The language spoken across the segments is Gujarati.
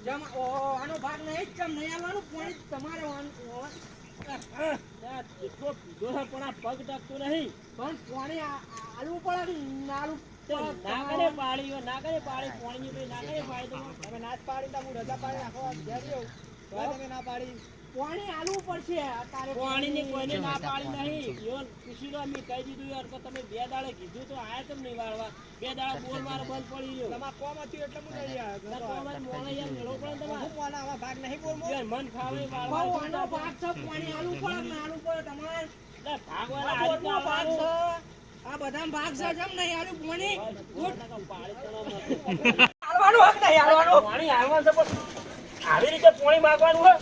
જમ આનો ભાગ નહીં ચમ નહીં આવવાનું પાણી તમારે એટલો પીધો છે પણ આ પગ ટકતો નહીં. પણ પાણી આલવું પડે નાલું ના કરે પાડી ના કરે પાડી પાણી ના કરે પાડી તમે ના જ પાડી તો હું રજા પાડી નાખો તમે ના પાડી પાણી આલવું પડશે અત્યારે પાણીની કોઈને ના પાડી નહીં. યોન પૂછી લો મેં કહી દીધું યાર કે તમે 2 દાડે કીધું તો આયા કેમ નહીં વાળવા? 2 દાડા બોર મારો બંધ પડી ગયો. તમાર કોમ હતું એટલે હું નહીં આવ્યો કોમ જ મોણે યાર મેળો પડે તમારે. હું મોના આવા ભાગ નહીં બોલ યાર મન ફાવે વાળવા. બહુ આનો ભાગ છે પાણી આલવું પડે ને આલવું પડે તમારે એટલે ભાગવાળા આ આ બોરનો ભાગ રીતે છે આ બધા ભાગ છે જમ નહીં આલવું પાણી પાડી આલવાનું હક નહીં આલવાનું પાણી આવવાનું છે પણ આવી રીતે પાણી માંગવાનું હોય.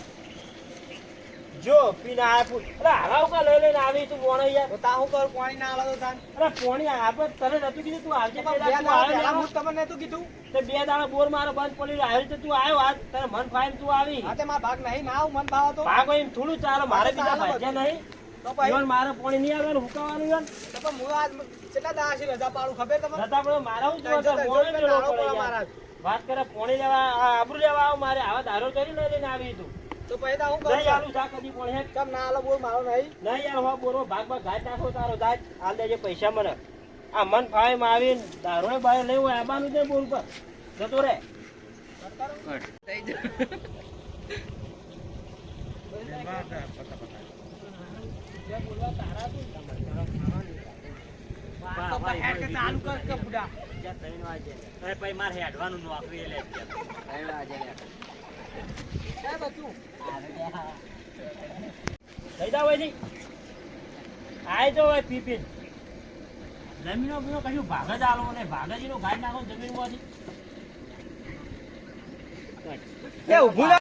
જો પીને આયા પૂછ અરે હરાવ કા લઈ લઈને આવી તું મોણે યાર. તો તા હું કરું પાણી ના આલો તો તાન અરે પાણી આપે તને નતું કીધું તું આવજે બે પેલા તું દાડા આવ્યો પહેલા ને. હું તમને નતું કીધું તે 2 દાડા બોર મારો બંધ પડી રહ્યો. આવી રીતે તું આવ્યો આજ તારે મન ફાઈન તું આવી. હા તે મારા ભાગ નહીં ના આવું મન ભાવ તો ભાગ હોય એમ થોડું ચાલે મારે બીજા ચાલે ભાગ્યા નહીં. તો ભાઈ ઈવન મારે પાણી નહીં આવવાનું હુકાવાનું ઈવન. તો પણ હું આજ કેટલા દાડા રજા પાડું ખબર તમને છતાં પણ મારે શું જોવે છે? ત્રણસો મોણે રૂપિયા મેળવો પડે મારા. યાર. વાત કરે પાણી લેવા આબરૂ લેવા આવ મારે આવા દારો કરી લઈને આવી તું તો પછી તો હું કરું નહીં આલું જા કદી પાણી હે. કેમ ના આલો બોલ મારો નહીં નહીં યાર હો બોરો ભાગ ગાજ નાખો તારો ગાજ હાલ દેજે પૈસા મને. આ મન ફાવે માં આવીને દારો બાય લઈ હોય આબાનું છે બોર પર જતો રે. ચાલુ કર કે બુડા મારે હેડવાનું નોકરી લે થઈ જાવ ભાઈ આય તો ભાઈ પીપીન જમીનો બીનો કશું ભાગ જ આલો ને ભાગજીનો ગાડ નાખો જમીન માંથી ઊભું